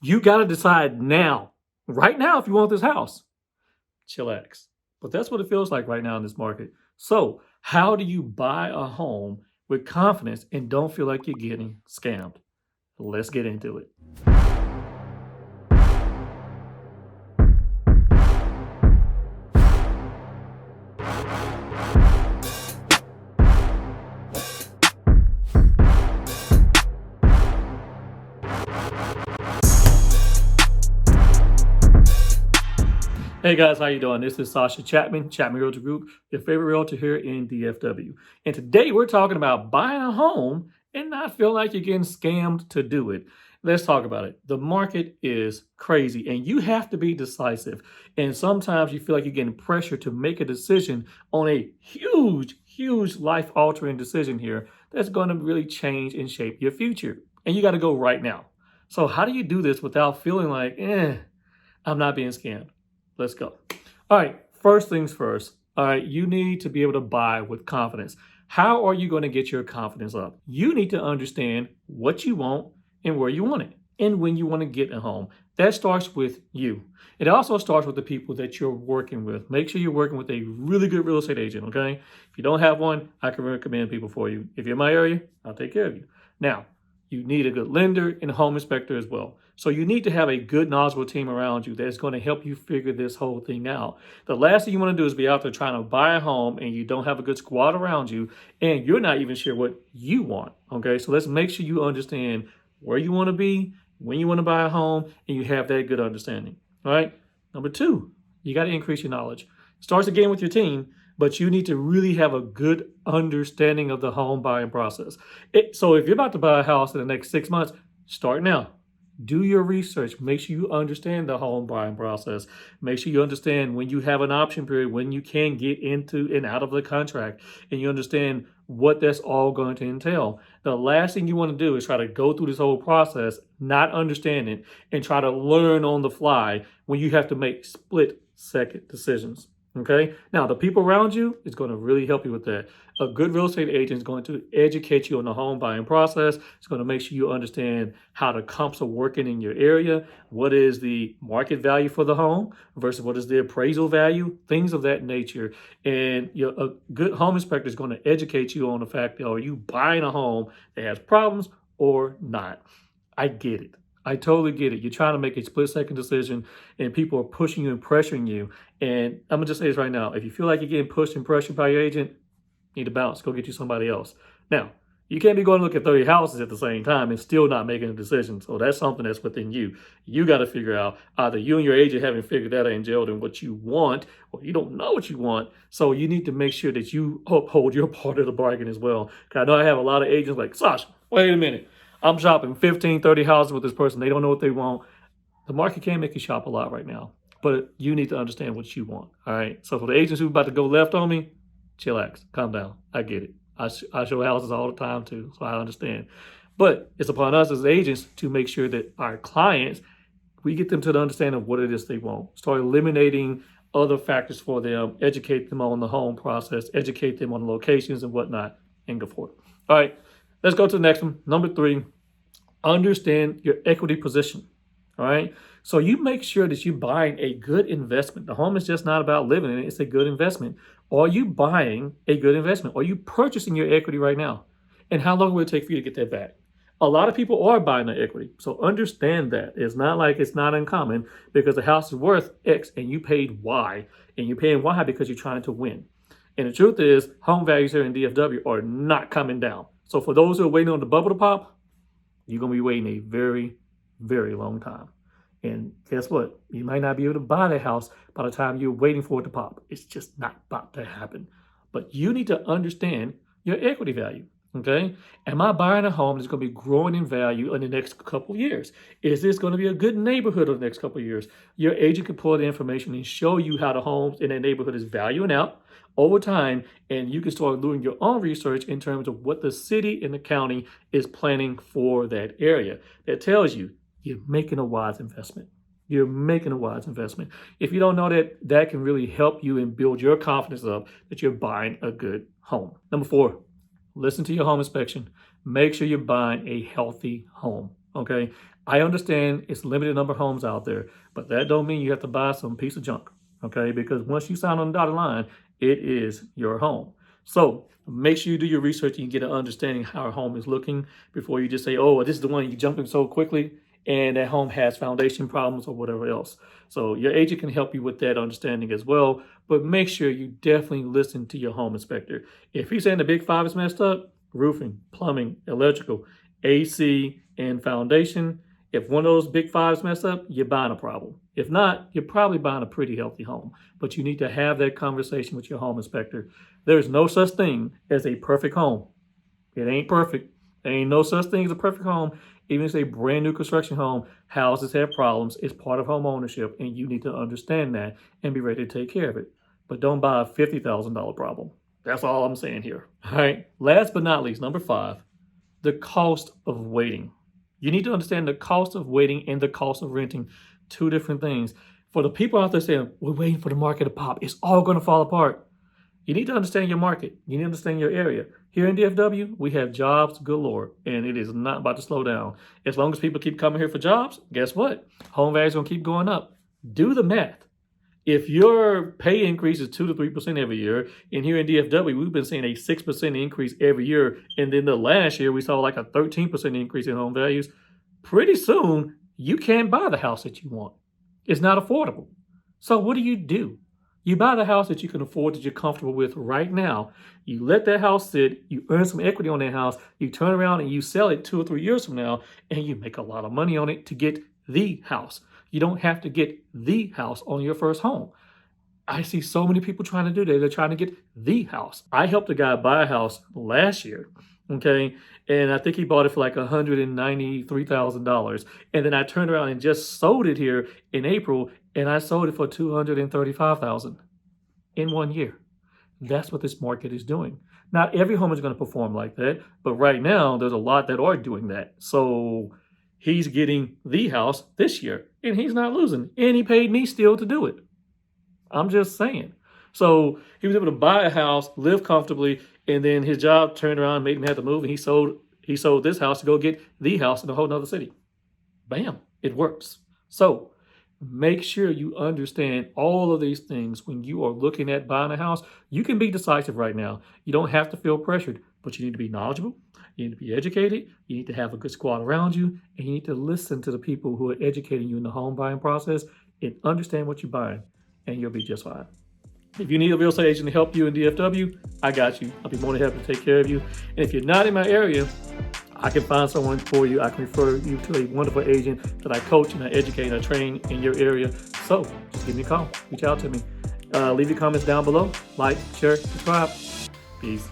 You got to decide now, right now, if you want this house. Chillax. But that's what it feels like right now in this market. So, how do you buy a home with confidence and don't feel like you're getting scammed? Let's get into it. Hey guys, how you doing? This is Sasha Chatman, Chatman Realtor Group, your favorite realtor here in DFW. And today we're talking about buying a home and not feel like you're getting scammed to do it. Let's talk about it. The market is crazy and you have to be decisive. And sometimes you feel like you're getting pressure to make a decision on a huge life-altering decision here that's going to really change and shape your future. And you got to go right now. So how do you do this without feeling like, I'm not being scammed? Let's go. All right, first things first. All right, you need to be able to buy with confidence. How are you going to get your confidence up? You need to understand what you want and where you want it and when you want to get a home. That starts with you. It also starts with the people that you're working with. Make sure you're working with a really good real estate agent, okay? If you don't have one, I can recommend people for you. If you're in my area, I'll take care of you. Now, you need a good lender and a home inspector as well. So you need to have a good, knowledgeable team around you that's going to help you figure this whole thing out. The last thing you want to do is be out there trying to buy a home and you don't have a good squad around you and you're not even sure what you want. Okay, so let's make sure you understand where you want to be, when you want to buy a home, and you have that good understanding. All right. Number two, you got to increase your knowledge. Starts again with your team, but you need to really have a good understanding of the home buying process. So if you're about to buy a house in the next 6 months, start now. Do your research. Make sure you understand the home buying process. Make sure you understand when you have an option period, when you can get into and out of the contract, and you understand what that's all going to entail. The last thing you want to do is try to go through this whole process, not understand it, and try to learn on the fly when you have to make split-second decisions. Okay. Now, the people around you is going to really help you with that. A good real estate agent is going to educate you on the home buying process. It's going to make sure you understand how the comps are working in your area. What is the market value for the home versus what is the appraisal value? Things of that nature. And a good home inspector is going to educate you on the fact that are you buying a home that has problems or not? I get it. I totally get it. You're trying to make a split-second decision and people are pushing you and pressuring you. And I'm going to just say this right now. If you feel like you're getting pushed and pressured by your agent, you need to bounce. Go get you somebody else. Now, you can't be going to look at 30 houses at the same time and still not making a decision. So that's something that's within you. You got to figure out either you and your agent haven't figured that out and gelled in what you want, or you don't know what you want. So you need to make sure that you uphold your part of the bargain as well. Because I know I have a lot of agents like, Sasha, wait a minute. I'm shopping 15, 30 houses with this person. They don't know what they want. The market can make you shop a lot right now, but you need to understand what you want. All right. So for the agents who are about to go left on me, chillax, calm down. I get it. I show houses all the time too, so I understand. But it's upon us as agents to make sure that our clients, we get them to the understanding of what it is they want. Start eliminating other factors for them, educate them on the home process, educate them on the locations and whatnot, and go for it. All right. Let's go to the next one. Number 3, understand your equity position. All right. So you make sure that you're buying a good investment. The home is just not about living in it. It's a good investment. Are you buying a good investment? Are you purchasing your equity right now? And how long will it take for you to get that back? A lot of people are buying the equity. So understand that. It's not like it's not uncommon because the house is worth X and you paid Y. And you're paying Y because you're trying to win. And the truth is, home values here in DFW are not coming down. So for those who are waiting on the bubble to pop, you're going to be waiting a very, very long time. And guess what? You might not be able to buy the house by the time you're waiting for it to pop. It's just not about to happen. But you need to understand your equity value. Okay? Am I buying a home that's going to be growing in value in the next couple of years? Is this going to be a good neighborhood in the next couple of years? Your agent can pull the information and show you how the homes in that neighborhood is valuing out over time, and you can start doing your own research in terms of what the city and the county is planning for that area. That tells you you're making a wise investment. You're making a wise investment. If you don't know that, that can really help you and build your confidence up that you're buying a good home. Number 4, listen to your home inspection. Make sure you're buying a healthy home. Okay. I understand it's a limited number of homes out there, but that don't mean you have to buy some piece of junk, okay? Because once you sign on the dotted line, it is your home. So make sure you do your research and you get an understanding how a home is looking before you just say, oh, this is the one you jump in so quickly and that home has foundation problems or whatever else. So your agent can help you with that understanding as well, but make sure you definitely listen to your home inspector. If he's saying the big five is messed up, roofing, plumbing, electrical, AC, and foundation, if one of those big fives mess up, you're buying a problem. If not, you're probably buying a pretty healthy home. But you need to have that conversation with your home inspector. There's no such thing as a perfect home. It ain't perfect. There ain't no such thing as a perfect home. Even if it's a brand new construction home, houses have problems. It's part of home ownership, and you need to understand that and be ready to take care of it. But don't buy a $50,000 problem. That's all I'm saying here. All right. Last but not least, number 5, the cost of waiting. You need to understand the cost of waiting and the cost of renting, two different things. For the people out there saying, we're waiting for the market to pop, it's all going to fall apart. You need to understand your market. You need to understand your area. Here in DFW, we have jobs galore, and it is not about to slow down. As long as people keep coming here for jobs, guess what? Home values are going to keep going up. Do the math. If your pay increase is 2 to 3% every year, and here in DFW, we've been seeing a 6% increase every year, and then the last year we saw like a 13% increase in home values, pretty soon you can't buy the house that you want. It's not affordable. So what do? You buy the house that you can afford, that you're comfortable with right now. You let that house sit, you earn some equity on that house, you turn around and you sell it 2 or 3 years from now, and you make a lot of money on it to get the house. You don't have to get the house on your first home. I see so many people trying to do that. They're trying to get the house. I helped a guy buy a house last year, okay? And I think he bought it for like $193,000. And then I turned around and just sold it here in April, and I sold it for $235,000 in 1 year. That's what this market is doing. Not every home is going to perform like that, but right now there's a lot that are doing that. So he's getting the house this year, and he's not losing. And he paid me still to do it. I'm just saying. So he was able to buy a house, live comfortably, and then his job turned around, made him have to move, and he sold this house to go get the house in a whole nother city. Bam, it works. So make sure you understand all of these things when you are looking at buying a house. You can be decisive right now. You don't have to feel pressured, but you need to be knowledgeable. You need to be educated. You need to have a good squad around you, and you need to listen to the people who are educating you in the home buying process and understand what you're buying, and you'll be just fine. If you need a real estate agent to help you in DFW, I got you. I'll be more than happy to take care of you. And if you're not in my area, I can find someone for you. I can refer you to a wonderful agent that I coach and I educate and I train in your area. So just give me a call. Reach out to me. Leave your comments down below. Like, share, subscribe. Peace.